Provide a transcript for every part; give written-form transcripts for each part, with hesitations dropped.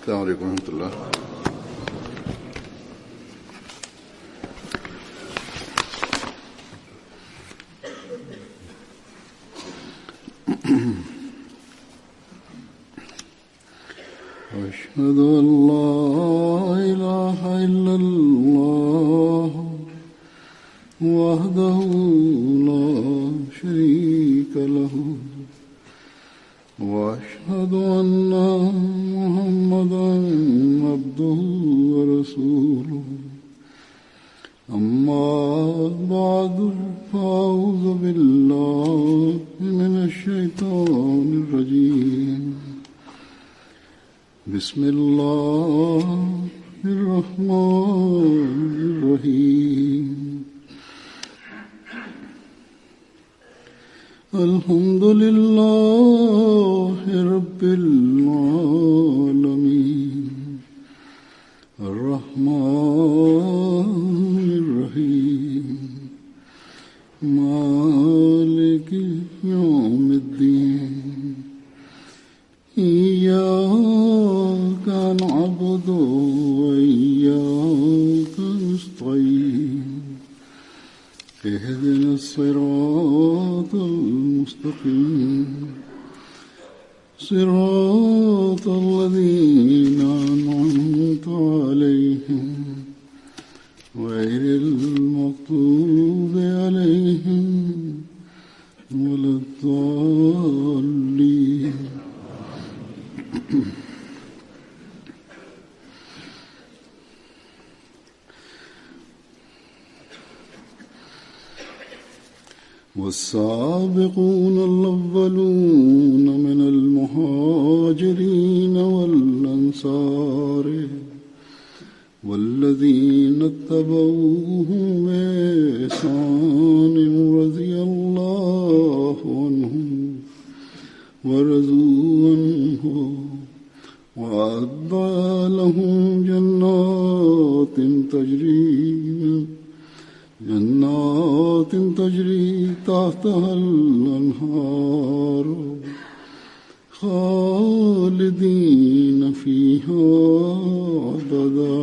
السلام عليكم ورحمة الله. أشهد أن لا إله إلا الله وحده لا شريك له وأشهد أن محمدا عبده ورسوله أما بعد فأعوذ بالله من الشيطان الرجيم بسم الله الرحمن الرحيم الحمد لله رب العالمين الرحمن الرحيم مالك يوم الدين إياك نعبد وإياك نستعين اهدنا الصراط المستقيم صراط الذين أنعمت عليهم غير المغضوب عليهم ولا الضالين. والسابقون الأولون من المهاجرين والأنصار والذين اتبعوهم بإحسان رضي الله عنهم ورضوا عنه وأعد لهم جنات تجري تحتها الأنهار خالدين فيها أبدا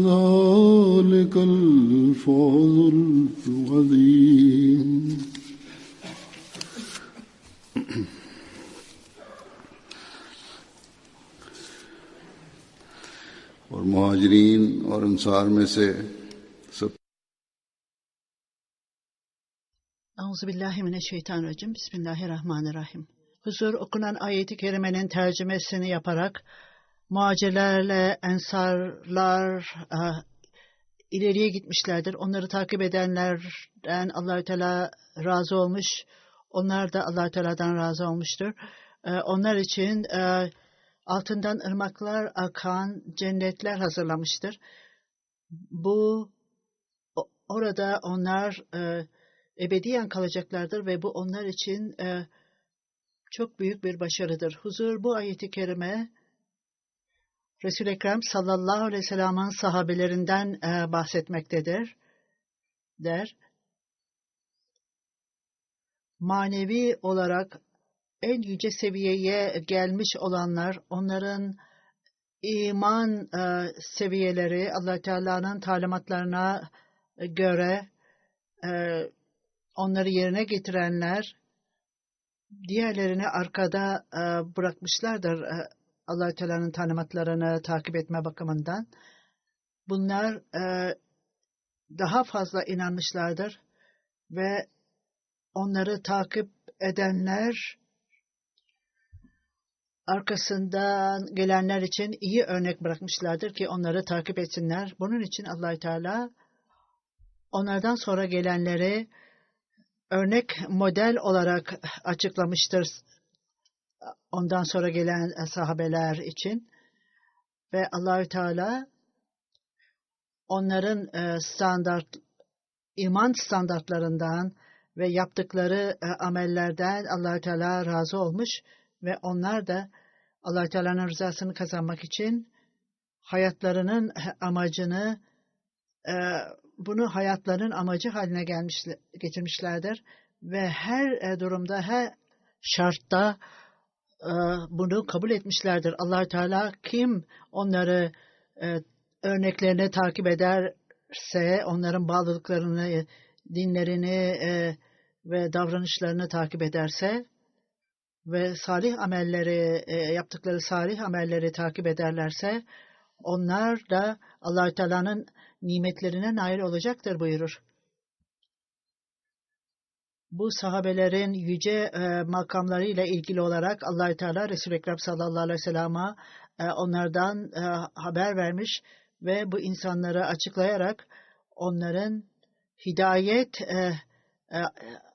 ذلك الفوز العظيم. और मुहाजिरीन और अंसार में से सब Euzubillahimineşşeytanirracim. Bismillahirrahmanirrahim. Huzur okunan ayet-i kerimenin tercümesini yaparak muhacirlerle ensarlar ileriye gitmişlerdir. Onları takip edenlerden Allahü Teala razı olmuş. Onlar da Allahü Teala'dan razı olmuştur. Onlar için altından ırmaklar akan cennetler hazırlamıştır. Orada onlar ebediyen kalacaklardır ve bu onlar için çok büyük bir başarıdır. Huzur bu ayet-i kerime Resul-i Ekrem sallallahu aleyhi ve sellem'in sahabelerinden bahsetmektedir. Manevi olarak en yüce seviyeye gelmiş olanlar, onların iman seviyeleri Allah-u Teala'nın talimatlarına göre onları yerine getirenler, diğerlerini arkada bırakmışlardır Allah-u Teala'nın talimatlarını takip etme bakımından. Bunlar daha fazla inanmışlardır ve onları takip edenler arkasından gelenler için iyi örnek bırakmışlardır ki onları takip etsinler. Bunun için Allah-u Teala onlardan sonra gelenleri örnek model olarak açıklamıştır ondan sonra gelen sahabeler için ve Allahü Teala onların iman standartlarından ve yaptıkları amellerden Allahü Teala razı olmuş ve onlar da Allahü Teala'nın rızasını kazanmak için hayatlarının amacını bunu hayatlarının amacı haline getirmişlerdir ve her durumda, her şartta bunu kabul etmişlerdir. Allah Teala kim onları örneklerini takip ederse, onların bağlılıklarını, dinlerini ve davranışlarını takip ederse ve salih amelleri, yaptıkları salih amelleri takip ederlerse, onlar da Allah Teala'nın nimetlerine nail olacaktır buyurur. Bu sahabelerin yüce makamlarıyla ilgili olarak Allah Teala Resul-i Ekrem sallallahu aleyhi ve sellem'e onlardan haber vermiş ve bu insanları açıklayarak onların hidayet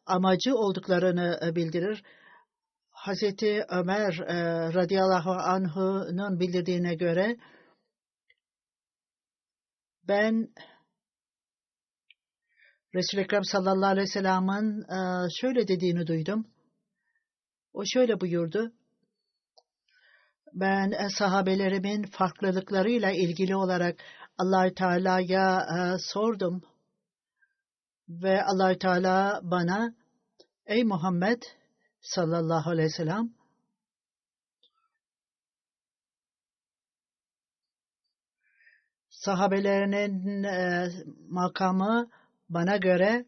amacı olduklarını bildirir. Hazreti Ömer radıyallahu anh'ın bildirdiğine göre ben Resul-i Ekrem sallallahu aleyhi ve sellem'in şöyle dediğini duydum. O şöyle buyurdu. Ben sahabelerimin farklılıklarıyla ilgili olarak Allah-u Teala'ya sordum. Ve Allah-u Teala bana, ey Muhammed sallallahu aleyhi ve sellem, sahabelerinin makamı bana göre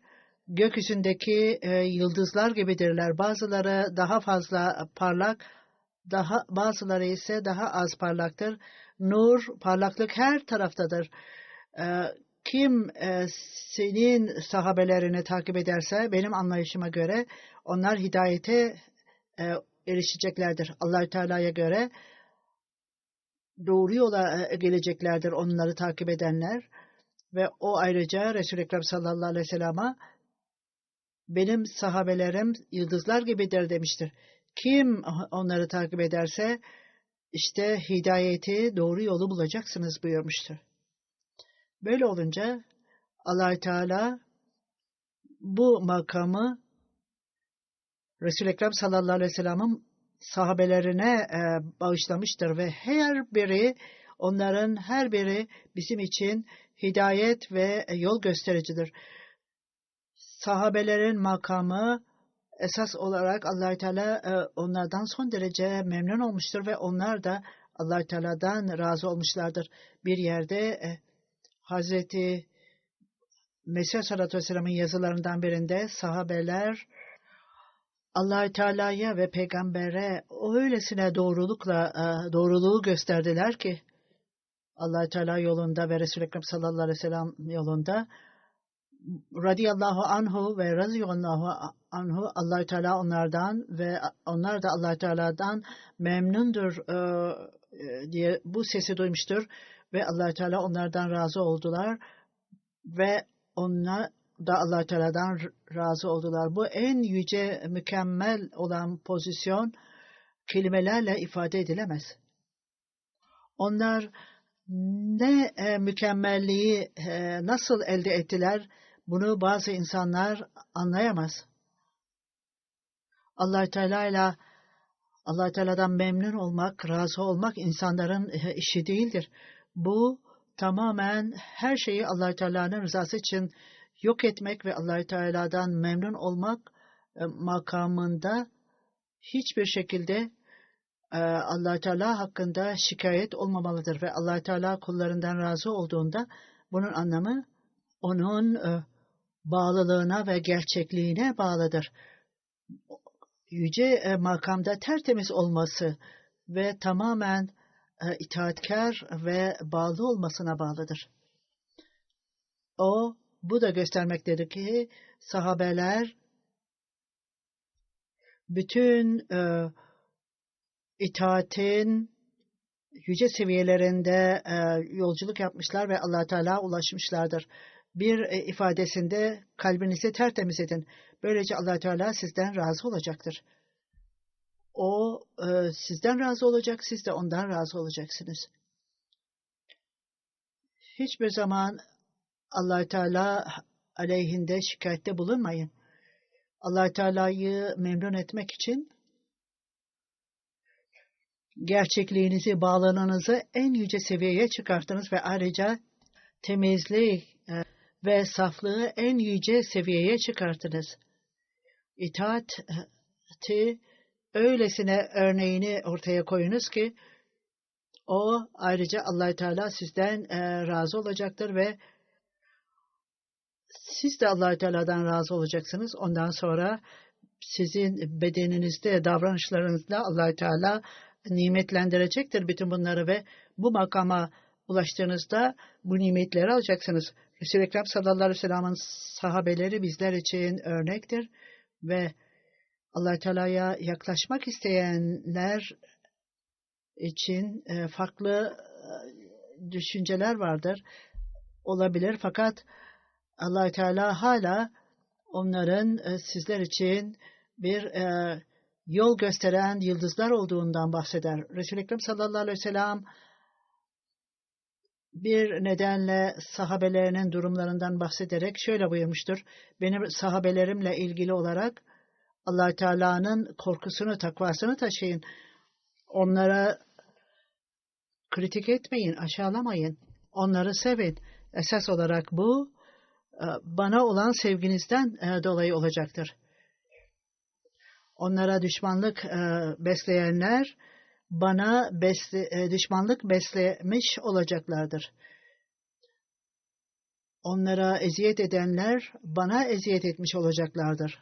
gökyüzündeki yıldızlar gibidirler. Bazıları daha fazla parlak, bazıları ise daha az parlaktır. Nur, parlaklık her taraftadır. Kim senin sahabelerini takip ederse benim anlayışıma göre onlar hidayete erişeceklerdir. Allah-u Teala'ya göre doğru yola geleceklerdir onları takip edenler. Ve o ayrıca Resul-i Ekrem sallallahu aleyhi ve sellem'e benim sahabelerim yıldızlar gibidir demiştir. Kim onları takip ederse işte hidayeti, doğru yolu bulacaksınız buyurmuştur. Böyle olunca Allah-u Teala bu makamı Resul-i Ekrem sallallahu aleyhi ve sellem'in sahabelerine bağışlamıştır ve onların her biri bizim için hidayet ve yol göstericidir. Sahabelerin makamı esas olarak Allah-u Teala onlardan son derece memnun olmuştur ve onlar da Allah-u Teala'dan razı olmuşlardır. Bir yerde Hazreti Mesih sallallahu aleyhi ve sellem'in yazılarından birinde sahabeler Allah-u Teala'ya ve peygambere öylesine doğruluğu gösterdiler ki Allah-u Teala yolunda ve Resul-i Ekrem sallallahu aleyhi ve sellem yolunda radıyallahu anhu ve razıyallahu anhu Allah-u Teala onlardan ve onlar da Allah-u Teala'dan memnundur diye bu sesi duymuştur ve Allah-u Teala onlardan razı oldular ve onlar da Allah-u Teala'dan razı oldular. Bu en yüce, mükemmel olan pozisyon kelimelerle ifade edilemez. Onlar ne mükemmelliği nasıl elde ettiler, bunu bazı insanlar anlayamaz. Allah-u Teala'dan memnun olmak, razı olmak insanların işi değildir. Bu tamamen her şeyi Allah-u Teala'nın rızası için yok etmek ve Allah-u Teala'dan memnun olmak makamında hiçbir şekilde Allah-u Teala hakkında şikayet olmamalıdır ve Allah-u Teala kullarından razı olduğunda bunun anlamı onun bağlılığına ve gerçekliğine bağlıdır. Yüce makamda tertemiz olması ve tamamen itaatkar ve bağlı olmasına bağlıdır. Bu da göstermektedir ki sahabeler bütün itaatin yüce seviyelerinde yolculuk yapmışlar ve Allah-u Teala ulaşmışlardır. Bir ifadesinde kalbinizi tertemiz edin. Böylece Allah-u Teala sizden razı olacaktır. O sizden razı olacak, siz de ondan razı olacaksınız. Hiçbir zaman Allah-u Teala aleyhinde şikayette bulunmayın. Allah-u Teala'yı memnun etmek için gerçekliğinizi, bağlılığınızı en yüce seviyeye çıkartınız ve ayrıca temizliği ve saflığı en yüce seviyeye çıkartınız. İtaati öylesine örneğini ortaya koyunuz ki o ayrıca Allah Teala sizden razı olacaktır ve siz de Allah Teala'dan razı olacaksınız. Ondan sonra sizin bedeninizde, davranışlarınızda Allah Teala nimetlendirecektir bütün bunları ve bu makama ulaştığınızda bu nimetleri alacaksınız. Resul-i Ekrem sallallahu aleyhi ve sellem'in sahabeleri bizler için örnektir ve Allah Teala'ya yaklaşmak isteyenler için farklı düşünceler vardır, olabilir. Fakat Allah Teala hala onların sizler için bir yol gösteren yıldızlar olduğundan bahseder. Resul-i Ekrem sallallahu aleyhi ve sellem bir nedenle sahabelerinin durumlarından bahsederek şöyle buyurmuştur. Benim sahabelerimle ilgili olarak Allah Teala'nın korkusunu, takvasını taşıyın. Onlara kritik etmeyin, aşağılamayın. Onları sevin. Esas olarak bu bana olan sevginizden dolayı olacaktır. Onlara düşmanlık besleyenler bana düşmanlık beslemiş olacaklardır. Onlara eziyet edenler bana eziyet etmiş olacaklardır.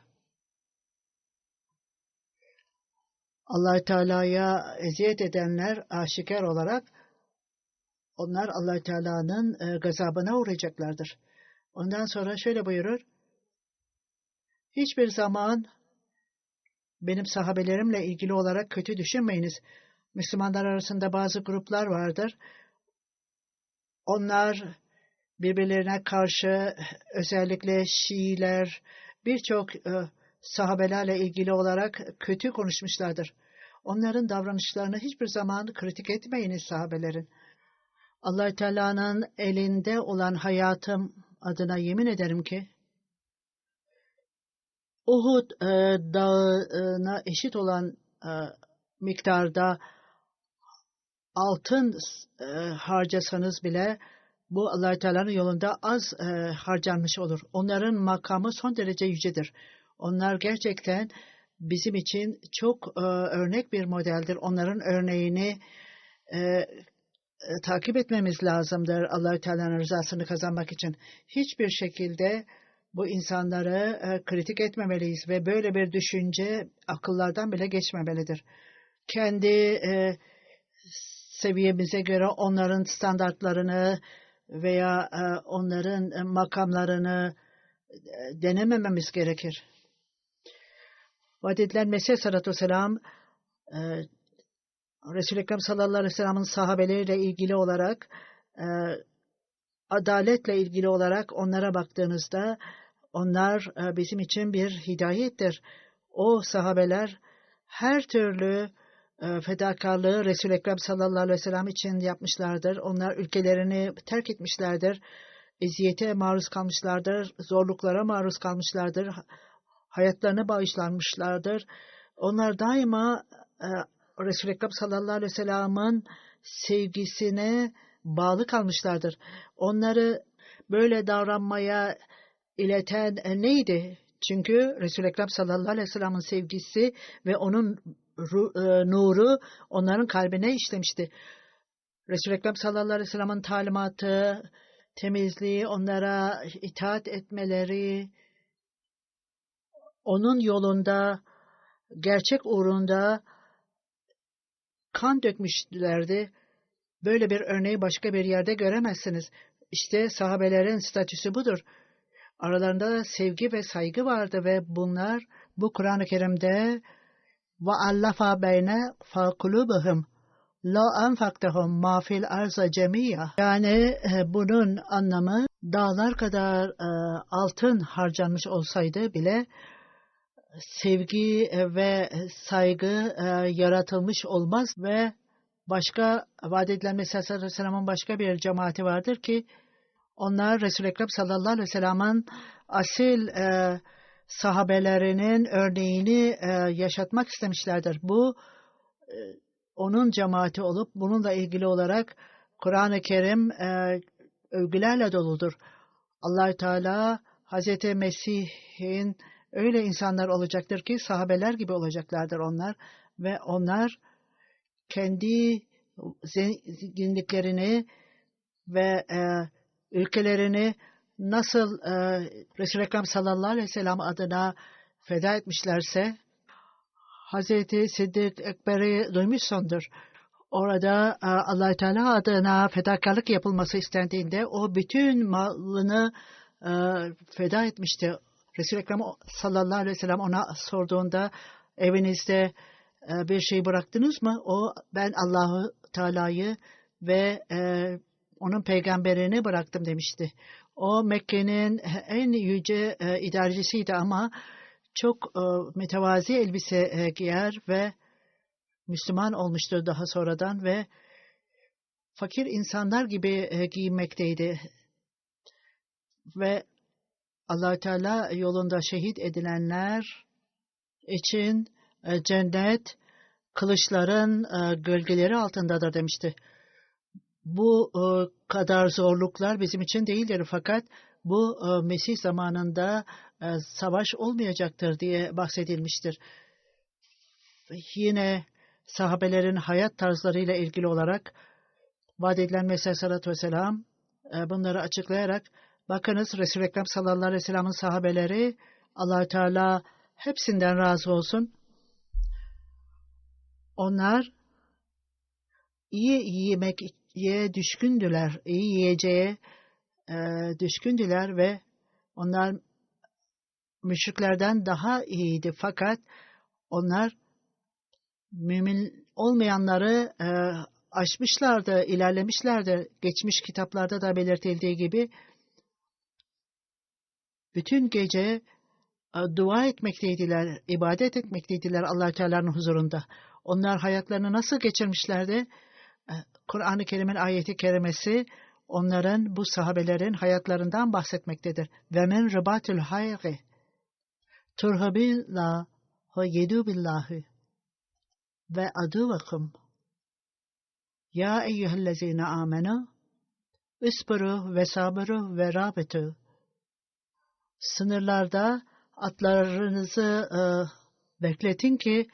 Allah Teala'ya eziyet edenler aşikar olarak onlar Allah Teala'nın gazabına uğrayacaklardır. Ondan sonra şöyle buyurur. Hiçbir zaman benim sahabelerimle ilgili olarak kötü düşünmeyiniz. Müslümanlar arasında bazı gruplar vardır. Onlar birbirlerine karşı özellikle Şiiler birçok sahabelerle ilgili olarak kötü konuşmuşlardır. Onların davranışlarını hiçbir zaman kritik etmeyiniz sahabelerin. Allah Teala'nın elinde olan hayatım adına yemin ederim ki Uhud dağına eşit olan miktarda altın harcasanız bile bu Allah Teala'nın yolunda az harcanmış olur. Onların makamı son derece yücedir. Onlar gerçekten bizim için çok örnek bir modeldir. Onların örneğini takip etmemiz lazımdır Allah Teala'nın rızasını kazanmak için. Hiçbir şekilde bu insanları kritik etmemeliyiz ve böyle bir düşünce akıllardan bile geçmemelidir. Kendi seviyemize göre onların standartlarını veya onların makamlarını denemememiz gerekir. Vaat edilen Mesih Aleyhisselatü Vesselam Resul-i Ekrem sallallahu aleyhi ve sellem'in sahabeleriyle ilgili olarak adaletle ilgili olarak onlara baktığınızda onlar bizim için bir hidayettir. O sahabeler her türlü fedakarlığı Resul-i Ekrem sallallahu aleyhi ve sellem için yapmışlardır. Onlar ülkelerini terk etmişlerdir. Eziyete maruz kalmışlardır. Zorluklara maruz kalmışlardır. Hayatlarını bağışlanmışlardır. Onlar daima Resul-i Ekrem sallallahu aleyhi ve sellem'in sevgisine bağlı kalmışlardır. Onları böyle davranmaya ileten neydi? Çünkü Resul-i Ekrem sallallahu aleyhi ve sellem'in sevgisi ve onun nuru onların kalbine işlemişti. Resul-i Ekrem sallallahu aleyhi ve sellem'in talimatı, temizliği, onlara itaat etmeleri, onun yolunda, gerçek uğrunda kan dökmüşlerdi. Böyle bir örneği başka bir yerde göremezsiniz. İşte sahabelerin statüsü budur. Aralarında sevgi ve saygı vardı ve bunlar bu Kur'an-ı Kerim'de وَاَلَّفَا بَيْنَ فَالْقُلُوبِهِمْ لَا أَنْفَقْتَهُمْ مَا فِي الْأَرْضِ جَمِيعًا. Yani bunun anlamı dağlar kadar altın harcanmış olsaydı bile sevgi ve saygı yaratılmış olmaz ve başka vaat edilen Mesih Aleyhisselam'ın başka bir cemaati vardır ki onlar Resul-i Ekrem sallallahu aleyhi ve sellem'in asil sahabelerinin örneğini yaşatmak istemişlerdir. Bu onun cemaati olup bununla ilgili olarak Kur'an-ı Kerim övgülerle doludur. Allah Teala Hazreti Mesih'in öyle insanlar olacaktır ki sahabeler gibi olacaklardır onlar. ve onlar kendi zenginliklerini ve ülkelerini nasıl Resul-i Ekrem sallallahu aleyhi ve sellem adına feda etmişlerse, Hazreti Sıddık Ekber'i duymuşsundur. Orada Allah-u Teala adına fedakarlık yapılması istendiğinde o bütün malını feda etmişti. Resul-i Ekrem sallallahu aleyhi ve sellem ona sorduğunda evinizde bir şey bıraktınız mı? O, ben Allah-u Teala'yı ve onun peygamberini bıraktım demişti. O Mekke'nin en yüce idarecisiydi ama çok mütevazi elbise giyer ve Müslüman olmuştur daha sonradan ve fakir insanlar gibi giyinmekteydi. Ve Allah-u Teala yolunda şehit edilenler için cennet kılıçların gölgeleri altındadır demişti. Bu kadar zorluklar bizim için değildir fakat bu Mesih zamanında savaş olmayacaktır diye bahsedilmiştir. Yine sahabelerin hayat tarzlarıyla ilgili olarak vaat edilen Mesih Aleyhisselatü Vesselam bunları açıklayarak bakınız Resul-i Ekrem sallallahu aleyhi ve sellem'in sahabeleri Allah-u Teala hepsinden razı olsun. Onlar iyi yemeğe düşkündüler, iyi yiyeceğe düşkündüler ve onlar müşriklerden daha iyiydi. Fakat onlar mümin olmayanları aşmışlardı, ilerlemişlerdi. Geçmiş kitaplarda da belirtildiği gibi bütün gece dua etmekteydiler, ibadet etmekteydiler Allah-u Teala'nın huzurunda. Onlar hayatlarını nasıl geçirmişlerdi? Kur'an-ı Kerim'in ayeti kerimesi onların, bu sahabelerin hayatlarından bahsetmektedir. Ve men ribatul hayri turhabillah ve yedu billahi ve aduvakum ya eyyühellezine amenu isbiru ve sabiru ve rabitu. Sınırlarda atlarınızı bekletin ki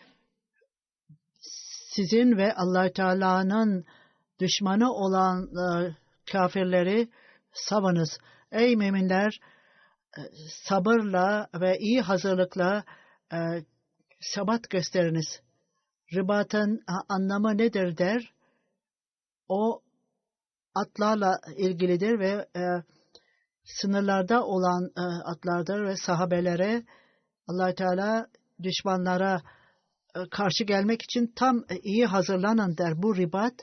sizin ve Allah-u Teala'nın düşmanı olan kafirleri savunuz. Ey müminler, sabırla ve iyi hazırlıkla sebat gösteriniz. Ribatın anlamı nedir der? O atlarla ilgilidir ve sınırlarda olan atlardır ve sahabelere Allah-u Teala düşmanlara karşı gelmek için tam iyi hazırlanın der. Bu ribat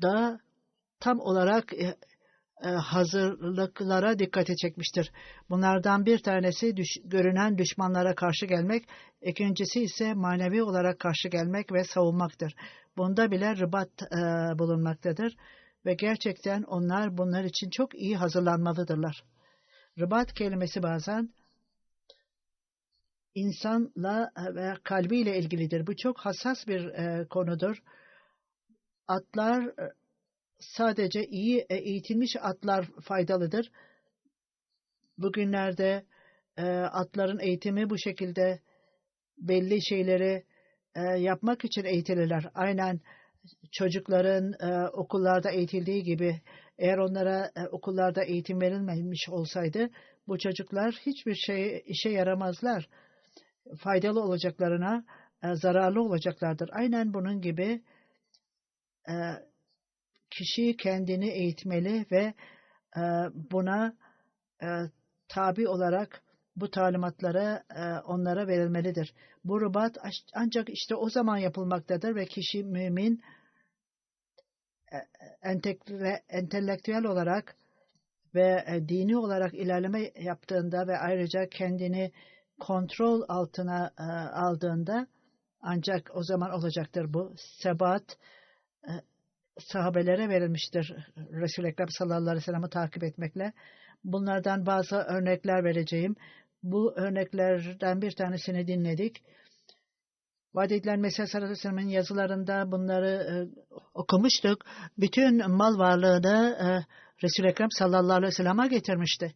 da tam olarak hazırlıklara dikkate çekmiştir. Bunlardan bir tanesi görünen düşmanlara karşı gelmek, ikincisi ise manevi olarak karşı gelmek ve savunmaktır. Bunda bile ribat bulunmaktadır ve gerçekten onlar bunlar için çok iyi hazırlanmalıdırlar. Ribat kelimesi bazen insanla ve kalbiyle ilgilidir. Bu çok hassas bir konudur. Atlar sadece iyi eğitilmiş atlar faydalıdır. Bugünlerde atların eğitimi bu şekilde belli şeyleri yapmak için eğitilirler. Aynen çocukların okullarda eğitildiği gibi eğer onlara okullarda eğitim verilmemiş olsaydı bu çocuklar hiçbir işe yaramazlar. Faydalı olacaklarına zararlı olacaklardır. Aynen bunun gibi kişi kendini eğitmeli ve buna tabi olarak bu talimatlara onlara verilmelidir. Bu ribat ancak işte o zaman yapılmaktadır ve kişi mümin entelektüel olarak ve dini olarak ilerleme yaptığında ve ayrıca kendini kontrol altına aldığında ancak o zaman olacaktır bu. Sebat sahabelere verilmiştir Resul-i Ekrem sallallahu aleyhi ve sellem'i takip etmekle. Bunlardan bazı örnekler vereceğim. Bu örneklerden bir tanesini dinledik. Vaat edilen Mesih sallallahu aleyhi ve sellem'in yazılarında bunları okumuştuk. Bütün mal varlığını Resul-i Ekrem sallallahu aleyhi ve sellem'e getirmişti.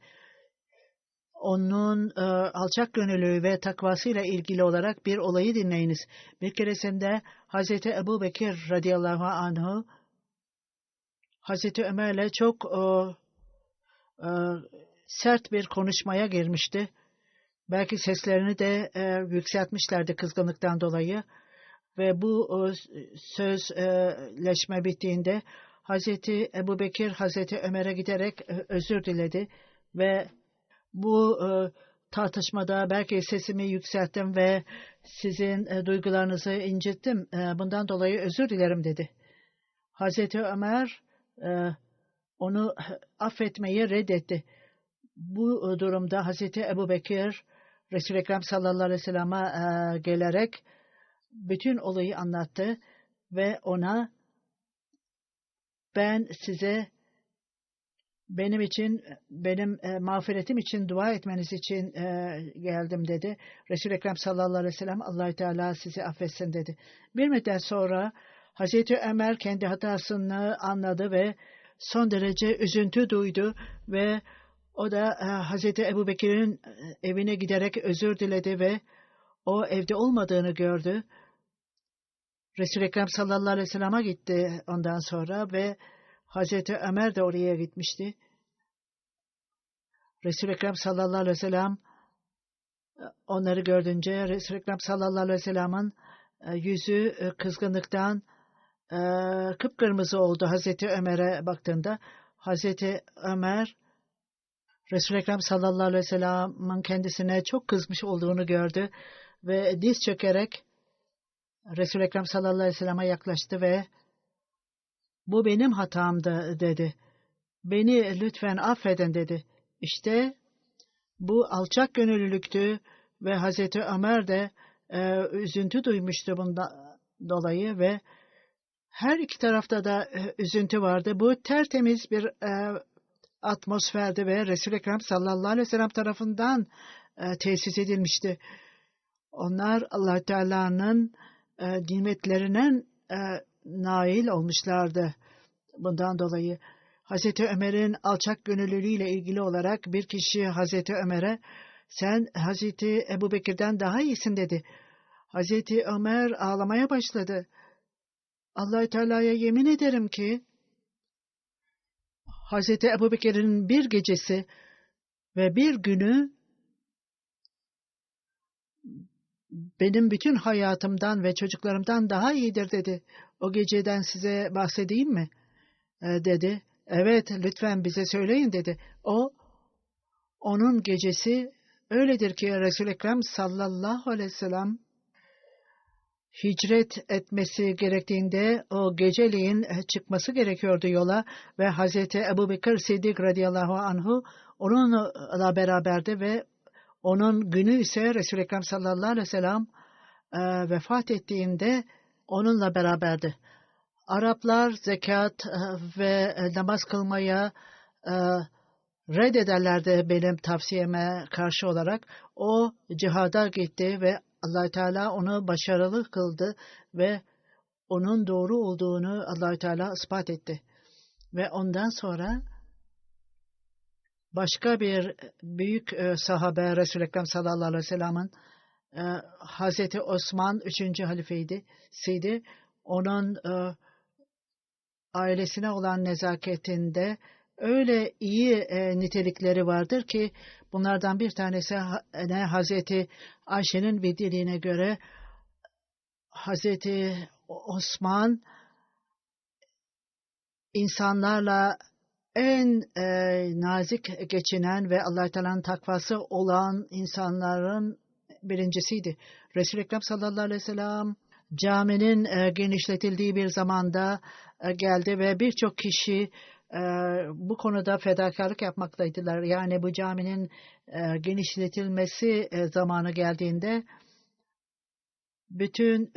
onun alçak gönüllü ve takvasıyla ilgili olarak bir olayı dinleyiniz. Bir keresinde Hazreti Ebu Bekir radıyallahu anhu Hazreti Ömer'le çok sert bir konuşmaya girmişti. Belki seslerini de yükseltmişlerdi kızgınlıktan dolayı. Ve bu sözleşme bittiğinde Hazreti Ebu Bekir Hazreti Ömer'e giderek özür diledi ve bu tartışmada belki sesimi yükselttim ve sizin duygularınızı incittim. Bundan dolayı özür dilerim dedi. Hazreti Ömer onu affetmeyi reddetti. Bu durumda Hazreti Ebu Bekir Resul-i Ekrem sallallahu aleyhi ve sellem'e gelerek bütün olayı anlattı ve ona ben size benim mağfiretim için dua etmeniz için geldim dedi. Resul-i Ekrem sallallahu aleyhi ve sellem Allah-u Teala sizi affetsin dedi. Bir müddet sonra Hazreti Ömer kendi hatasını anladı ve son derece üzüntü duydu ve o da Hazreti Ebu Bekir'in evine giderek özür diledi ve o evde olmadığını gördü. Resul-i Ekrem sallallahu aleyhi ve sellem'e gitti ondan sonra ve Hazreti Ömer de oraya gitmişti. Resul-i Ekrem sallallahu aleyhi ve sellem onları gördünce Resul-i Ekrem sallallahu aleyhi ve sellem'in yüzü kızgınlıktan kıpkırmızı oldu. Hazreti Ömer'e baktığında Hazreti Ömer Resul-i Ekrem sallallahu aleyhi ve sellem'in kendisine çok kızmış olduğunu gördü ve diz çökerek Resul-i Ekrem sallallahu aleyhi ve sellem'e yaklaştı ve bu benim hatamdı dedi. Beni lütfen affedin dedi. İşte bu alçak gönüllülüktü ve Hazreti Ömer de üzüntü duymuştu bundan dolayı ve her iki tarafta da üzüntü vardı. Bu tertemiz bir atmosferdi ve Resul-i Ekrem sallallahu aleyhi ve sellem tarafından tesis edilmişti. Onlar Allah Teala'nın nimetlerine nail olmuşlardı. Bundan dolayı Hazreti Ömer'in alçak gönüllülüğüyle ilgili olarak bir kişi Hazreti Ömer'e sen Hazreti Ebu Bekir'den daha iyisin dedi. Hazreti Ömer ağlamaya başladı. Allah-u Teala'ya yemin ederim ki Hazreti Ebu Bekir'in bir gecesi ve bir günü benim bütün hayatımdan ve çocuklarımdan daha iyidir dedi. O geceden size bahsedeyim mi? Dedi. Evet, lütfen bize söyleyin dedi. Onun gecesi öyledir ki Resul-i Ekrem sallallahu aleyhi ve sellem hicret etmesi gerektiğinde o geceleyin çıkması gerekiyordu yola ve Hazreti Ebu Bekir Siddik radıyallahu anhu onunla beraberdi ve onun günü ise Resul-i Ekrem sallallahu aleyhi ve sellem vefat ettiğinde onunla beraberdi. Araplar zekat ve namaz kılmaya reddederlerdi benim tavsiyeme karşı olarak. O cihada gitti ve Allah-u Teala onu başarılı kıldı ve onun doğru olduğunu Allah-u Teala ispat etti. Ve ondan sonra başka bir büyük sahabe Resul-i Ekrem sallallahu aleyhi ve sellem'in Hazreti Osman 3. halifeydi. Onun ailesine olan nezaketinde öyle iyi nitelikleri vardır ki bunlardan bir tanesi Hazreti Ayşe'nin bildirdiğine göre Hazreti Osman insanlarla en nazik geçinen ve Allah-u Teala'nın takvası olan insanların birincisiydi. Resul-i Ekrem sallallahu aleyhi ve sellem caminin genişletildiği bir zamanda geldi ve birçok kişi bu konuda fedakarlık yapmaktaydılar. Yani bu caminin genişletilmesi zamanı geldiğinde bütün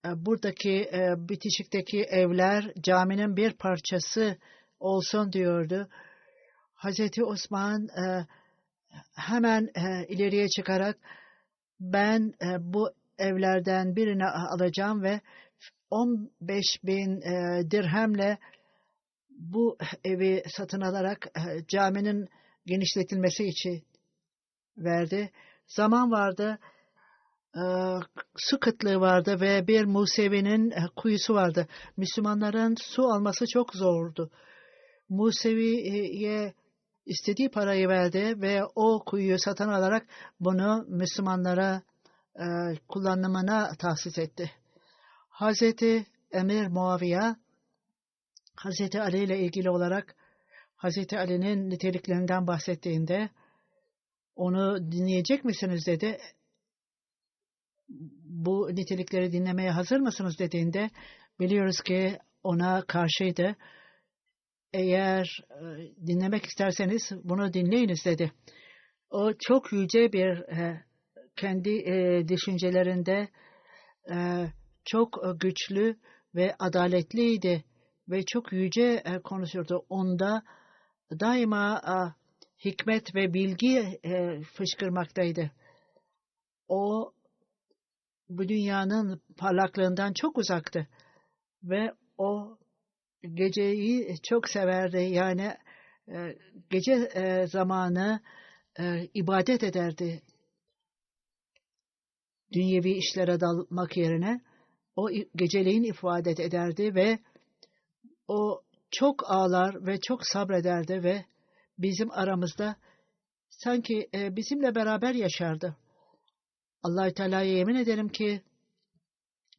buradaki bitişikteki evler caminin bir parçası olsun diyordu. Hazreti Osman hemen ileriye çıkarak ben bu evlerden birini alacağım ve 15.000 dirhemle bu evi satın alarak caminin genişletilmesi için verdi. Zaman vardı, su kıtlığı vardı ve bir Musevi'nin kuyusu vardı. Müslümanların su alması çok zordu. Musevi'ye istediği parayı verdi ve o kuyuyu satın alarak bunu Müslümanlara kullanımına tahsis etti. Hazreti Emir Muaviye, Hazreti Ali ile ilgili olarak Hazreti Ali'nin niteliklerinden bahsettiğinde onu dinleyecek misiniz dedi. Bu nitelikleri dinlemeye hazır mısınız dediğinde biliyoruz ki ona karşıydı. Eğer dinlemek isterseniz bunu dinleyiniz dedi. O çok yüce bir kendi düşüncelerinde çok güçlü ve adaletliydi ve çok yüce konuşurdu. Onda daima hikmet ve bilgi fışkırmaktaydı. O bu dünyanın parlaklığından çok uzaktı ve o geceyi çok severdi. Yani gece zamanı ibadet ederdi. Dünyevi işlere dalmak yerine o geceleyin ibadet ederdi ve o çok ağlar ve çok sabrederdi ve bizim aramızda sanki bizimle beraber yaşardı. Allah-u Teala'ya yemin ederim ki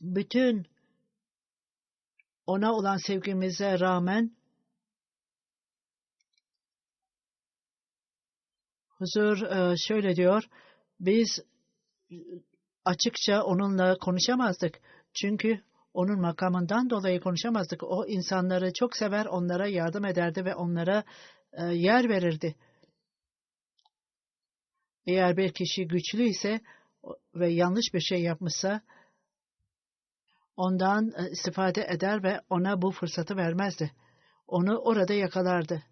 bütün ona olan sevgimize rağmen huzur şöyle diyor, biz açıkça onunla konuşamazdık. Çünkü onun makamından dolayı konuşamazdık. O insanları çok sever, onlara yardım ederdi ve onlara yer verirdi. Eğer bir kişi güçlü ise ve yanlış bir şey yapmışsa ondan istifade eder ve ona bu fırsatı vermezdi. Onu orada yakalardı.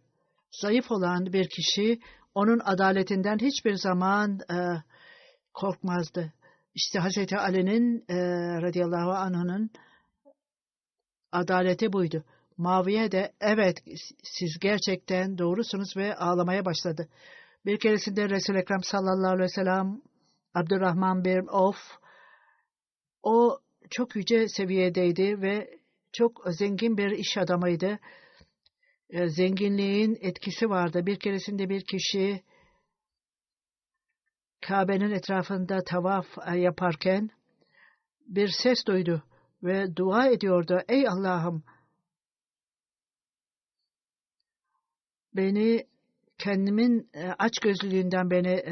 Zayıf olan bir kişi onun adaletinden hiçbir zaman korkmazdı. İşte Hazreti Ali'nin radıyallahu anh'ın adaleti buydu. Muaviye de evet siz gerçekten doğrusunuz ve ağlamaya başladı. Bir keresinde Resul-i Ekrem sallallahu aleyhi ve sellem Abdurrahman bin Avf o çok yüce seviyedeydi ve çok zengin bir iş adamıydı. Zenginliğin etkisi vardı. Bir keresinde bir kişi Kabe'nin etrafında tavaf yaparken bir ses duydu ve dua ediyordu. Ey Allah'ım beni kendimin açgözlülüğünden beni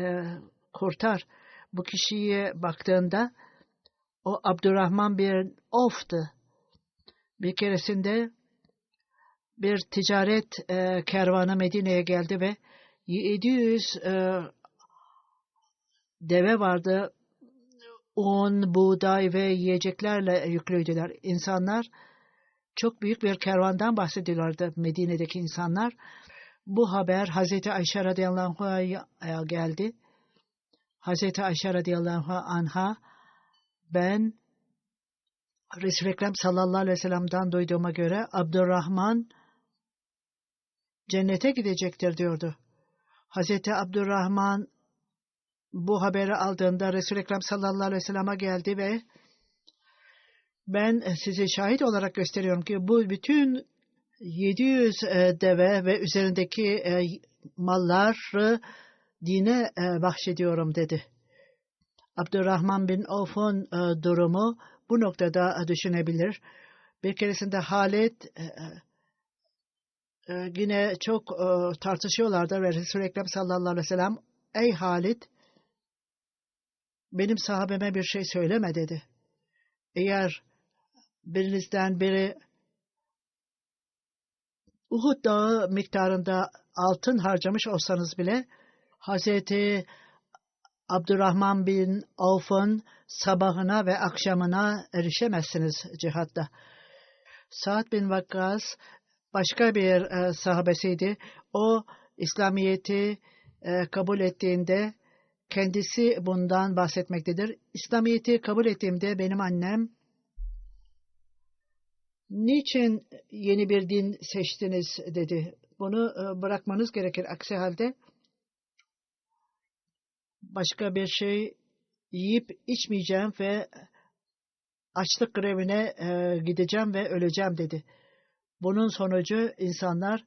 kurtar. Bu kişiye baktığında o Abdurrahman bin Avf'tı. Bir keresinde bir ticaret kervanı Medine'ye geldi ve 700 deve vardı. Un, buğday ve yiyeceklerle yüklüydüler. İnsanlar çok büyük bir kervandan bahsediyorlardı Medine'deki insanlar. Bu haber Hazreti Ayşe radıyallahu anh'a geldi. Hazreti Ayşe radıyallahu anh'a ben Resul-i Ekrem sallallahu aleyhi ve sellem'den duyduğuma göre Abdurrahman cennete gidecektir diyordu. Hazreti Abdurrahman bu haberi aldığında Resul-i Ekrem sallallahu aleyhi ve sellem'e geldi ve ben size şahit olarak gösteriyorum ki bu bütün 700 deve ve üzerindeki malları dine bahşediyorum dedi. Abdurrahman bin Avf'un durumu bu noktada düşünebilir. Bir keresinde Halid yine çok tartışıyorlardı ve Resul-i Ekrem sallallahu aleyhi ve sellem ey Halid benim sahabeme bir şey söyleme dedi. Eğer birinizden biri Uhud dağı miktarında altın harcamış olsanız bile Hazreti Abdurrahman bin Avf'ın sabahına ve akşamına erişemezsiniz cihatta. Sa'd bin Vakkas başka bir sahabesiydi. O İslamiyet'i kabul ettiğinde kendisi bundan bahsetmektedir. İslamiyet'i kabul ettiğimde benim annem niçin yeni bir din seçtiniz dedi. Bunu bırakmanız gerekir. Aksi halde başka bir şey yiyip içmeyeceğim ve açlık grevine gideceğim ve öleceğim dedi. Bunun sonucu insanlar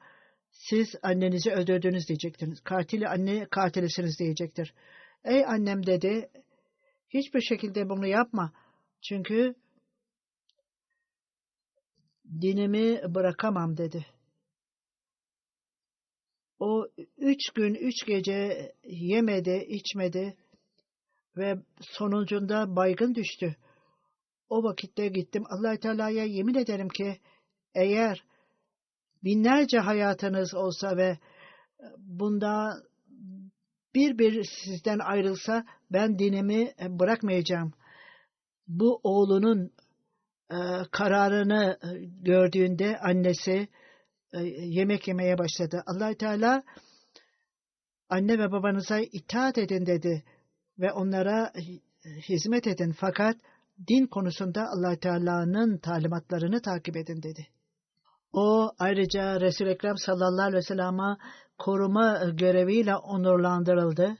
siz annenizi öldürdünüz diyecektiniz. Katili anne katilisiniz diyecektir. Ey annem dedi, hiçbir şekilde bunu yapma. Çünkü dinimi bırakamam dedi. O 3 gün 3 gece yemedi, içmedi ve sonucunda baygın düştü. O vakitte gittim Allah-u Teala'ya yemin ederim ki eğer binlerce hayatınız olsa ve bunda bir sizden ayrılsa ben dinimi bırakmayacağım. Bu oğlunun kararını gördüğünde annesi yemek yemeye başladı. Allah-u Teala anne ve babanıza itaat edin dedi ve onlara hizmet edin. Fakat din konusunda Allah-u Teala'nın talimatlarını takip edin dedi. O ayrıca Resul-i Ekrem sallallahu aleyhi ve sellem'e koruma göreviyle onurlandırıldı.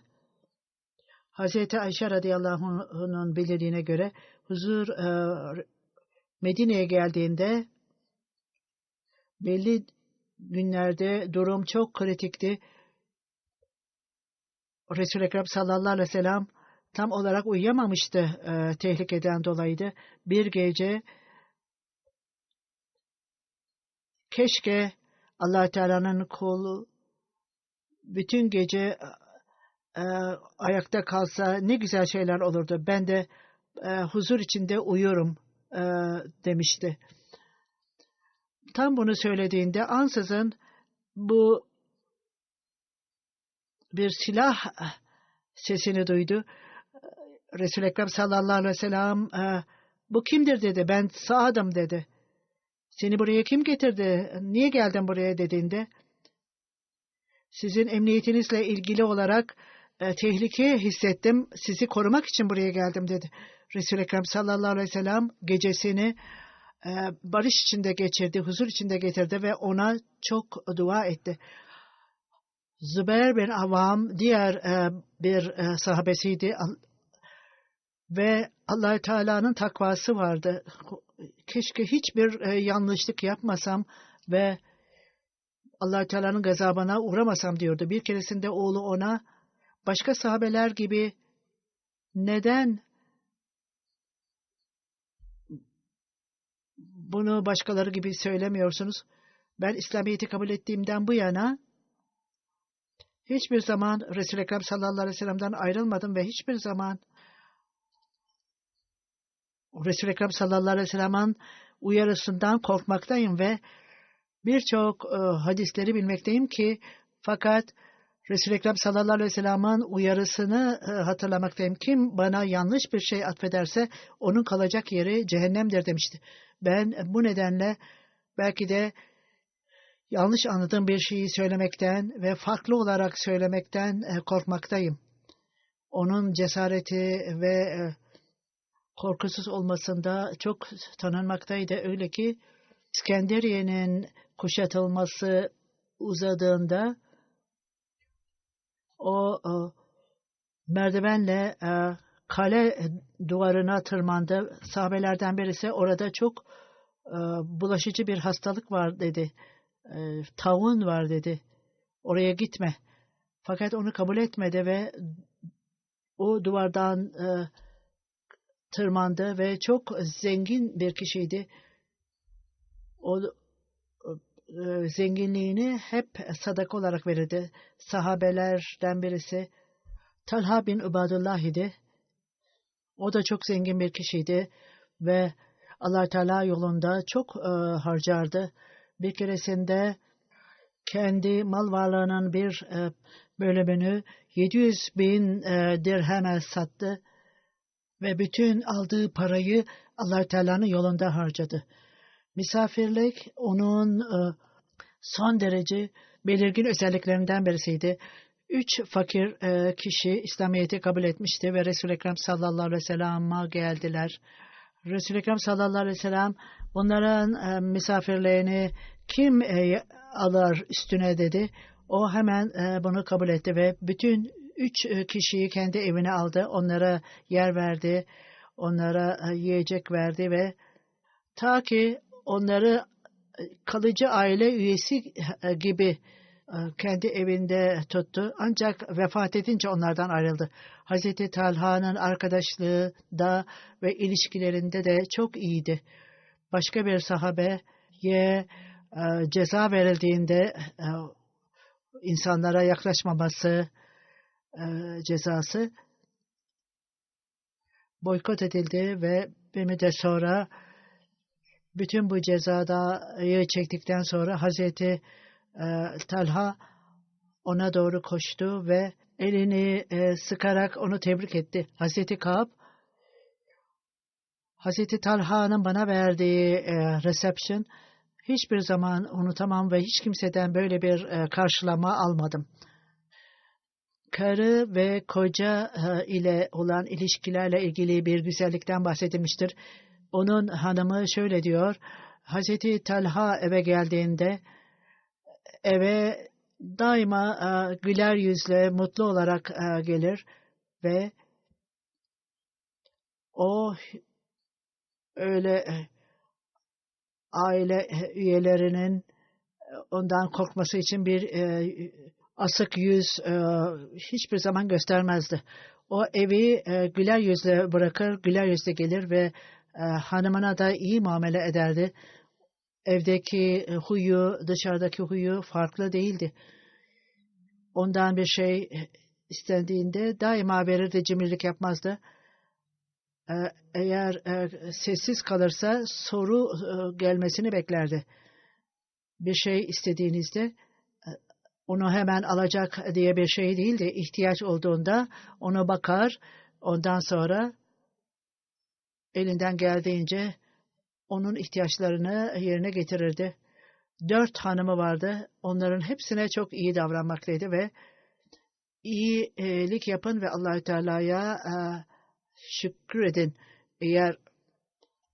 Hazreti Ayşe radıyallahu anh'ın bildirdiğine göre huzur Medine'ye geldiğinde belli günlerde durum çok kritikti. Resul-i Ekrem sallallahu aleyhi ve sellem tam olarak uyuyamamıştı tehlikeden dolayıydı. Bir gece keşke Allah Teala'nın kulu bütün gece ayakta kalsa ne güzel şeyler olurdu. Ben de huzur içinde uyuyorum demişti. Tam bunu söylediğinde ansızın bu bir silah sesini duydu. Resul-i Ekrem sallallahu aleyhi ve sellem bu kimdir dedi. Ben Sa'd'ım dedi. Seni buraya kim getirdi? Niye geldin buraya dediğinde sizin emniyetinizle ilgili olarak tehlike hissettim. Sizi korumak için buraya geldim dedi. Resul-i Ekrem sallallahu aleyhi ve sellem gecesini barış içinde geçirdi, huzur içinde getirdi ve ona çok dua etti. Zübeyir bin Avvam diğer bir sahabesiydi ve Allah-u Teala'nın takvası vardı. Keşke hiçbir yanlışlık yapmasam ve Allah-u Teala'nın gazabına uğramasam diyordu. Bir keresinde oğlu ona başka sahabeler gibi neden bunu başkaları gibi söylemiyorsunuz? Ben İslamiyet'i kabul ettiğimden bu yana hiçbir zaman Resul-i Ekrem sallallahu aleyhi ve sellem'den ayrılmadım ve hiçbir zaman Resul-i Ekrem sallallahu aleyhi ve sellem'in uyarısından korkmaktayım ve birçok hadisleri bilmekteyim ki fakat Resul-i Ekrem sallallahu aleyhi ve sellem'in uyarısını hatırlamaktayım. Kim bana yanlış bir şey atfederse onun kalacak yeri cehennemdir demişti. Ben bu nedenle belki de yanlış anladığım bir şeyi söylemekten ve farklı olarak söylemekten korkmaktayım. Onun cesareti ve korkusuz olmasında çok tanınmaktaydı. Öyle ki İskenderiye'nin kuşatılması uzadığında o merdivenle kale duvarına tırmandı. Sahabelerden birisi orada çok bulaşıcı bir hastalık var dedi. Taun var dedi. Oraya gitme. Fakat onu kabul etmedi ve o duvardan tırmandı ve çok zengin bir kişiydi. O zenginliğini hep sadaka olarak verirdi. Sahabelerden birisi Talha bin Ubadullah idi. O da çok zengin bir kişiydi ve Allah Teala yolunda çok harcardı. Bir keresinde kendi mal varlığının bir bölümünü 700.000 dirheme sattı ve bütün aldığı parayı Allah Teala'nın yolunda harcadı. Misafirlik onun son derece belirgin özelliklerinden birisiydi. 3 fakir kişi İslamiyet'i kabul etmişti ve Resul-i Ekrem sallallahu aleyhi ve sellem'e geldiler. Resul-i Ekrem sallallahu aleyhi ve sellem bunların misafirliğini kim alır üstüne dedi. O hemen bunu kabul etti ve bütün 3 kişiyi kendi evine aldı. Onlara yer verdi. Onlara yiyecek verdi ve ta ki onları kalıcı aile üyesi gibi kendi evinde tuttu. Ancak vefat edince onlardan ayrıldı. Hazreti Talha'nın arkadaşlığı da ve ilişkilerinde de çok iyiydi. Başka bir sahabeye ceza verildiğinde insanlara yaklaşmaması cezası boykot edildi ve bir müddet sonra bütün bu cezayı çektikten sonra Hazreti Talha ona doğru koştu ve elini sıkarak onu tebrik etti. Hazreti Kâb, Hazreti Talha'nın bana verdiği reception hiçbir zaman unutamam ve hiç kimseden böyle bir karşılama almadım. Karı ve koca ile olan ilişkilerle ilgili bir güzellikten bahsedilmiştir. Onun hanımı şöyle diyor, Hazreti Talha eve geldiğinde eve daima güler yüzle, mutlu olarak gelir ve o öyle aile üyelerinin ondan korkması için bir asık yüz hiçbir zaman göstermezdi. O evi güler yüzle bırakır, güler yüzle gelir ve hanımına da iyi muamele ederdi. Evdeki huyu, dışarıdaki huyu farklı değildi. Ondan bir şey istendiğinde daima verirdi, cimrilik yapmazdı. Eğer sessiz kalırsa soru gelmesini beklerdi. Bir şey istediğinizde onu hemen alacak diye bir şey değildi. İhtiyaç olduğunda ona bakar, ondan sonra elinden geldiğince onun ihtiyaçlarını yerine getirirdi. 4 hanımı vardı. Onların hepsine çok iyi davranmaktaydı ve iyilik yapın ve Allah-u Teala'ya şükredin. Eğer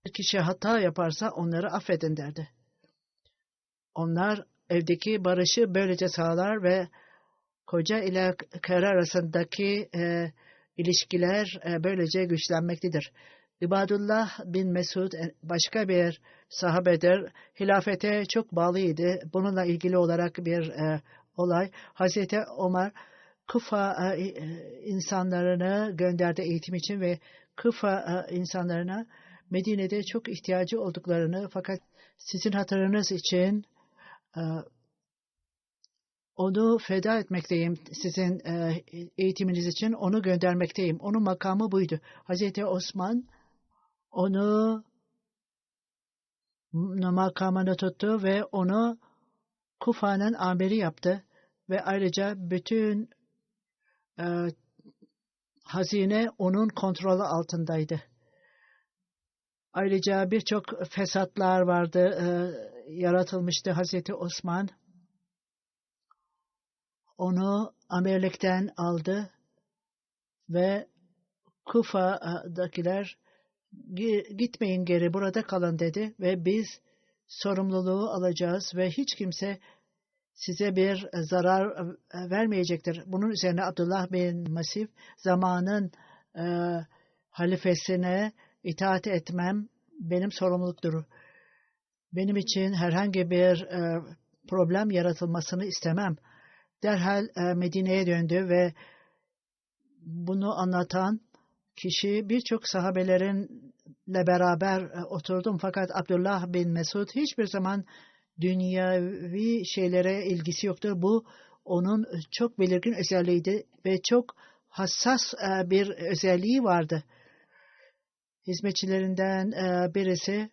bir kişi hata yaparsa onları affedin derdi. Onlar evdeki barışı böylece sağlar ve koca ile karı arasındaki ilişkiler böylece güçlenmektedir. İbadullah bin Mesud başka bir sahabedir. Hilafete çok bağlıydı. Bununla ilgili olarak bir olay. Hazreti Ömer Kufa insanlarını gönderdi eğitim için ve Kufa insanlarına Medine'de çok ihtiyacı olduklarını fakat sizin hatırınız için onu feda etmekteyim, sizin eğitiminiz için onu göndermekteyim. Onun makamı buydu. Hazreti Osman onu makamını tuttu ve onu Kufa'nın amiri yaptı ve ayrıca bütün hazine onun kontrolü altındaydı. Ayrıca birçok fesatlar vardı, yaratılmıştı. Hazreti Osman onu amirlikten aldı ve Kufa'dakiler gitmeyin geri, burada kalın dedi ve biz sorumluluğu alacağız ve hiç kimse size bir zarar vermeyecektir. Bunun üzerine Abdullah bin Masif zamanın halifesine itaat etmem benim sorumluluktur. Benim için herhangi bir problem yaratılmasını istemem. Derhal Medine'ye döndü ve bunu anlatan kişi birçok sahabelerinle beraber oturdum. Fakat Abdullah bin Mesud hiçbir zaman dünyavi şeylere ilgisi yoktur. Bu onun çok belirgin özelliğiydi ve çok hassas bir özelliği vardı. Hizmetçilerinden birisi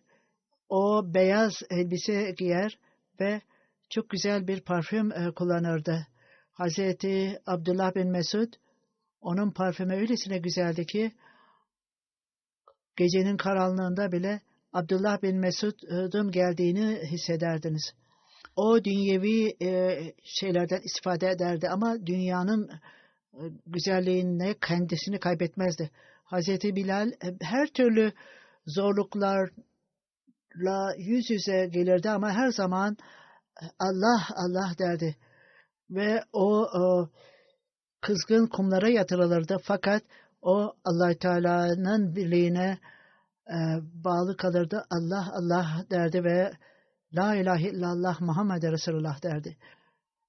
o beyaz elbise giyer ve çok güzel bir parfüm kullanırdı. Hazreti Abdullah bin Mesud onun parfümü öylesine güzeldi ki gecenin karanlığında bile Abdullah bin Mesud'un geldiğini hissederdiniz. O dünyevi şeylerden istifade ederdi ama dünyanın güzelliğine kendisini kaybetmezdi. Hazreti Bilal her türlü zorluklarla yüz yüze gelirdi ama her zaman Allah Allah derdi. Ve o kızgın kumlara yatırılırdı. Fakat o Allah Teala'nın birliğine bağlı kalırdı. Allah Allah derdi ve La ilahe illallah Muhammed Resulullah derdi.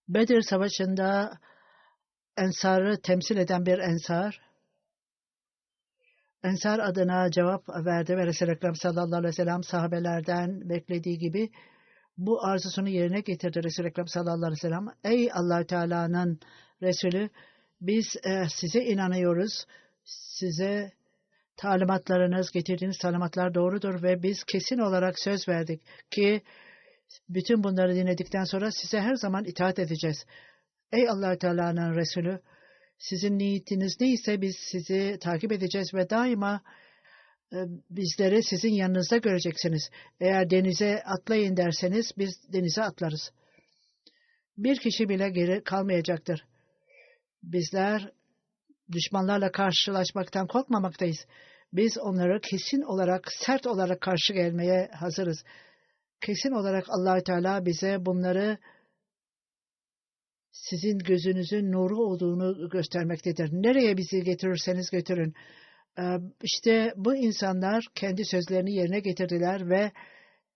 Bedir Savaşı'nda Ensar'ı temsil eden bir Ensar adına cevap verdi ve Resul-i Ekrem sallallahu aleyhi ve sellem sahabelerden beklediği gibi bu arzusunu yerine getirdi Resul-i Ekrem sallallahu aleyhi ve sellem. Ey Allah Teala'nın Resulü, biz size inanıyoruz. Size getirdiğiniz talimatlar doğrudur ve biz kesin olarak söz verdik ki bütün bunları dinledikten sonra size her zaman itaat edeceğiz. Ey Allah Teala'nın Resulü, sizin niyetiniz neyse biz sizi takip edeceğiz ve daima bizleri sizin yanınızda göreceksiniz. Eğer denize atlayın derseniz biz denize atlarız. Bir kişi bile geri kalmayacaktır. Bizler düşmanlarla karşılaşmaktan korkmamaktayız. Biz onları kesin olarak, sert olarak karşı gelmeye hazırız. Kesin olarak Allah-u Teala bize bunları sizin gözünüzün nuru olduğunu göstermektedir. Nereye bizi getirirseniz götürün. İşte bu insanlar kendi sözlerini yerine getirdiler ve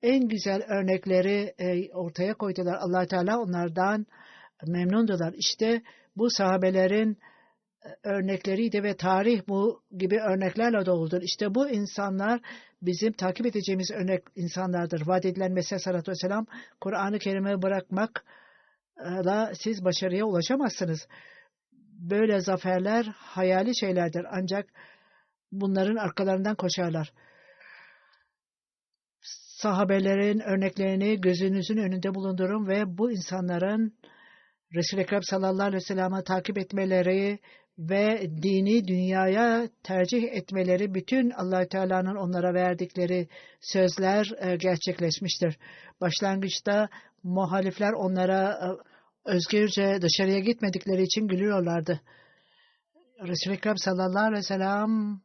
en güzel örnekleri ortaya koydular. Allah Teala onlardan memnundular. İşte bu sahabelerin örnekleriydi ve tarih bu gibi örneklerle doludur. İşte bu insanlar bizim takip edeceğimiz örnek insanlardır. Vaat edilen Mesih sallallahu aleyhi ve sellem, Kur'an-ı Kerim'i bırakmakla siz başarıya ulaşamazsınız. Böyle zaferler hayali şeylerdir. Ancak bunların arkalarından koşarlar. Sahabelerin örneklerini gözünüzün önünde bulundurun ve bu insanların Resul-i Ekrem sallallahu aleyhi ve sellem'i takip etmeleri ve dini dünyaya tercih etmeleri, bütün Allah-u Teala'nın onlara verdikleri sözler gerçekleşmiştir. Başlangıçta muhalifler onlara özgürce dışarıya gitmedikleri için gülüyorlardı. Resul-i Ekrem sallallahu aleyhi ve sellem'in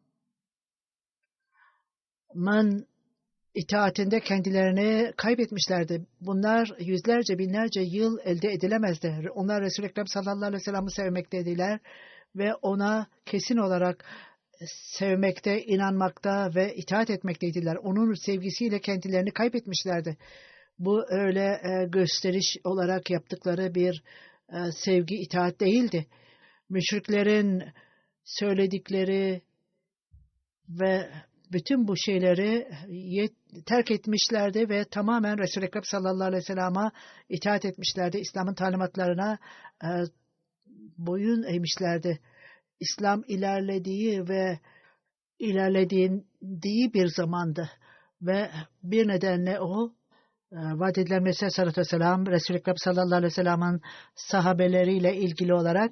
itaatinde kendilerini kaybetmişlerdi. Bunlar yüzlerce, binlerce yıl elde edilemezdi. Onlar Resul-i Ekrem sallallahu aleyhi ve sellem'i sevmekteydiler ve ona kesin olarak sevmekte, inanmakta ve itaat etmekteydiler. Onun sevgisiyle kendilerini kaybetmişlerdi. Bu öyle gösteriş olarak yaptıkları bir sevgi, itaat değildi. Müşriklerin söyledikleri ve bütün bu şeyleri terk etmişlerdi ve tamamen Resul-i Ekrem sallallahu aleyhi ve sellem'e itaat etmişlerdi. İslam'ın talimatlarına boyun eğmişlerdi. İslam ilerlediği bir zamandı ve bir nedenle o vaat edilen Mesih sallallahu aleyhi ve sellem, Resul-i Ekrem sallallahu aleyhi ve sellem'in sahabeleriyle ilgili olarak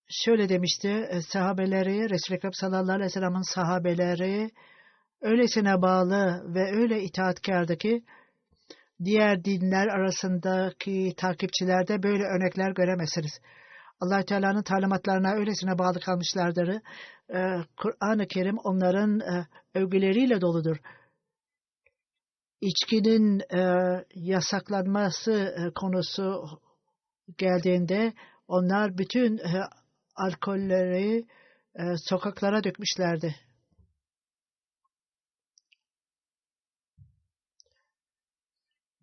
şöyle demişti, sahabeleri, Resul-i Ekrem sallallahu aleyhi ve sellem'in sahabeleri öylesine bağlı ve öyle itaatkardı ki diğer dinler arasındaki takipçilerde böyle örnekler göremezsiniz. Allah Teala'nın talimatlarına öylesine bağlı kalmışlardır. Kur'an-ı Kerim onların övgüleriyle doludur. İçkinin yasaklanması konusu geldiğinde onlar bütün alkolleri sokaklara dökmüşlerdi.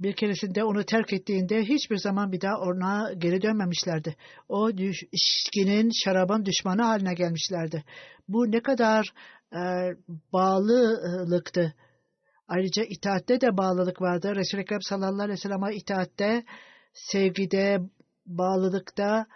Bir keresinde onu terk ettiğinde hiçbir zaman bir daha ona geri dönmemişlerdi. O içkinin, şarabın düşmanı haline gelmişlerdi. Bu ne kadar bağlılıktı. Ayrıca itaatte de bağlılık vardı. Resul-i Ekrem sallallahu aleyhi ve sellem'e itaatte, sevgide, bağlılıkta,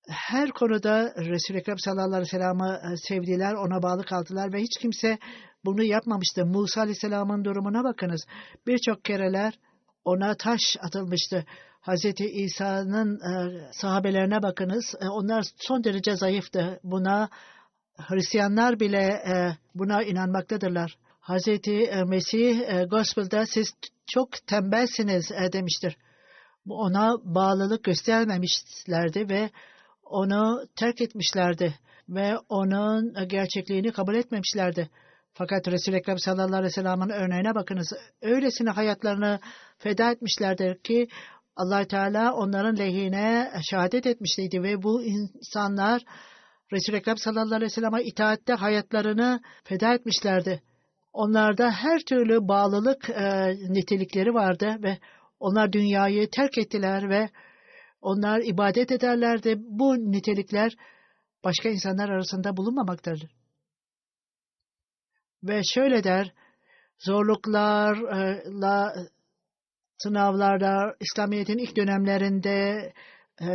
her konuda Resul-i Ekrem sallallahu aleyhi ve sellem'i sevdiler, ona bağlı kaldılar ve hiç kimse bunu yapmamıştı. Musa aleyhisselamın durumuna bakınız. Birçok kereler ona taş atılmıştı. Hazreti İsa'nın sahabelerine bakınız. Onlar son derece zayıftı. Buna Hristiyanlar bile buna inanmaktadırlar. Hazreti Mesih Gospel'da siz çok tembelsiniz demiştir. Ona bağlılık göstermemişlerdi ve onu terk etmişlerdi ve onun gerçekliğini kabul etmemişlerdi. Fakat Resul-i Ekrem sallallahu aleyhi ve sellem'in örneğine bakınız. Öylesine hayatlarını feda etmişlerdir ki Allah Teala onların lehine şehadet etmişti ve bu insanlar Resul-i Ekrem sallallahu aleyhi ve sellem'e itaatte hayatlarını feda etmişlerdi. Onlarda her türlü bağlılık nitelikleri vardı ve onlar dünyayı terk ettiler ve onlar ibadet ederlerdi. Bu nitelikler başka insanlar arasında bulunmamaktadır. Ve şöyle der, zorluklarla, sınavlarda, İslamiyet'in ilk dönemlerinde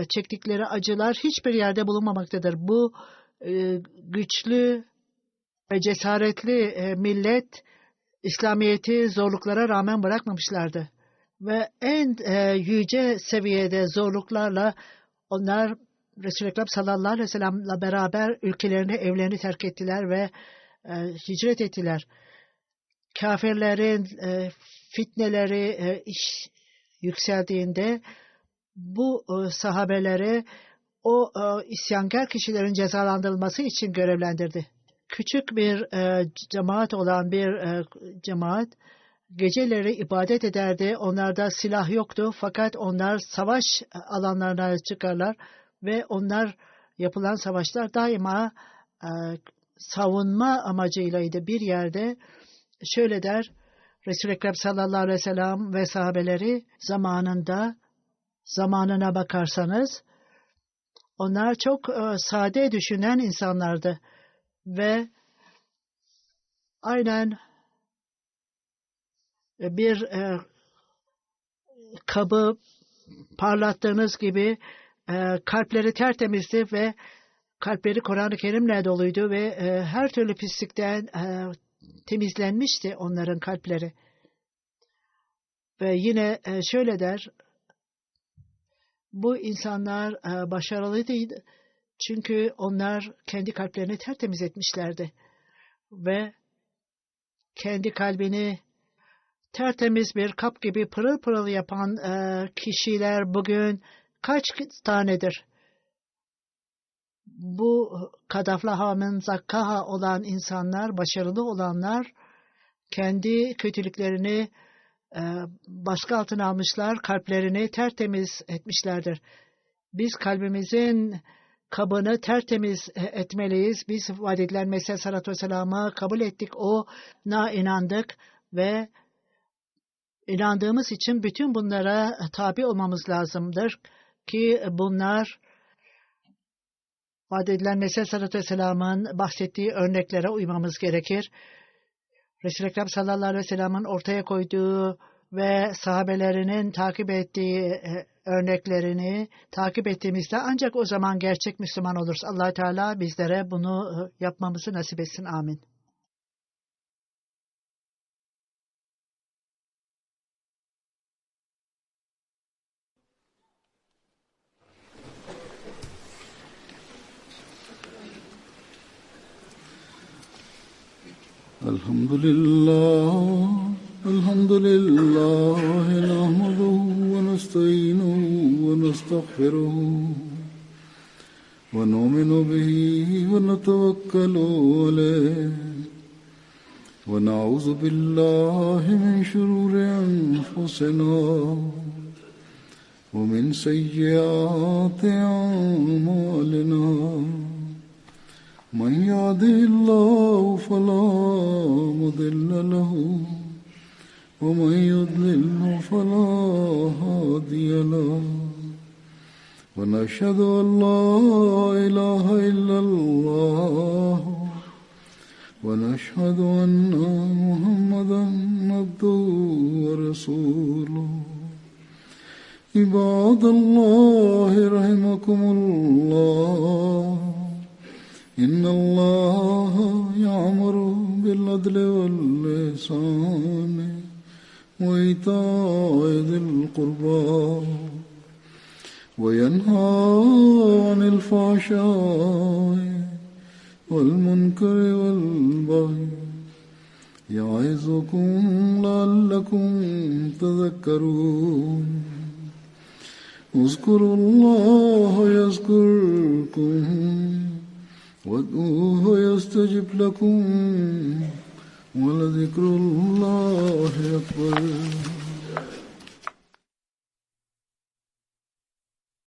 çektikleri acılar hiçbir yerde bulunmamaktadır. Bu güçlü ve cesaretli millet İslamiyet'i zorluklara rağmen bırakmamışlardı. Ve en yüce seviyede zorluklarla onlar Resul-i Ekrem sallallahu aleyhi ve sellem'le beraber ülkelerini, evlerini terk ettiler ve hicret ettiler. Kafirlerin fitneleri yükseldiğinde bu sahabeleri o isyankar kişilerin cezalandırılması için görevlendirdi. Küçük bir cemaat olan bir cemaat geceleri ibadet ederdi. Onlarda silah yoktu fakat onlar savaş alanlarına çıkarlar ve onlar yapılan savaşlar daima savunma amacıylaydı. Bir yerde şöyle der, Resul-i Ekrem sallallahu aleyhi ve sellem ve sahabeleri zamanına bakarsanız onlar çok sade düşünen insanlardı ve aynen bir kabı parlattığınız gibi kalpleri tertemizdi ve kalpleri Kur'an-ı Kerim'le doluydu ve her türlü pislikten temizlenmişti onların kalpleri. Ve yine şöyle der, bu insanlar başarılıydı çünkü onlar kendi kalplerini tertemiz etmişlerdi ve kendi kalbini tertemiz bir kap gibi pırıl pırıl yapan kişiler bugün kaç tanedir? Bu kadaflaha men zakkaha olan insanlar, başarılı olanlar kendi kötülüklerini baskı altına almışlar, kalplerini tertemiz etmişlerdir. Biz kalbimizin kabını tertemiz etmeliyiz. Biz vaad edilen Mesih Aleyhisselatü Vesselam'a kabul ettik. O'na inandık ve inandığımız için bütün bunlara tabi olmamız lazımdır ki bunlar vaad edilen Mesih Aleyhisselatü Vesselam'ın bahsettiği örneklere uymamız gerekir. Resul-i Ekrem sallallahu aleyhi ve sellem'in ortaya koyduğu ve sahabelerinin takip ettiği örneklerini takip ettiğimizde ancak o zaman gerçek Müslüman oluruz. Allah Teala bizlere bunu yapmamızı nasip etsin. Amin. Elhamdülillah nahmaduhu ve nestainuhu ve nestağfiruhu ve nu'minu bihi ve netevekkalu aleyh ve na'uzu billahi min şururi enfusina ve min seyyiati a'malina. من يهده الله فلا مضل له ومن يضلل فلا هادي له ونشهد أن لا إله إلا الله ونشهد أن محمدا عبده ورسوله عباد الله رحمكم الله إن الله يأمر بالعدل والإحسان وإيتاء ذي القربى وينهى عن الفحشاء والمنكر والبغي يعظكم لعلكم تذكرون اذكروا الله يذكركم وادعوه يستجب لكم ولذكر الله أكبر.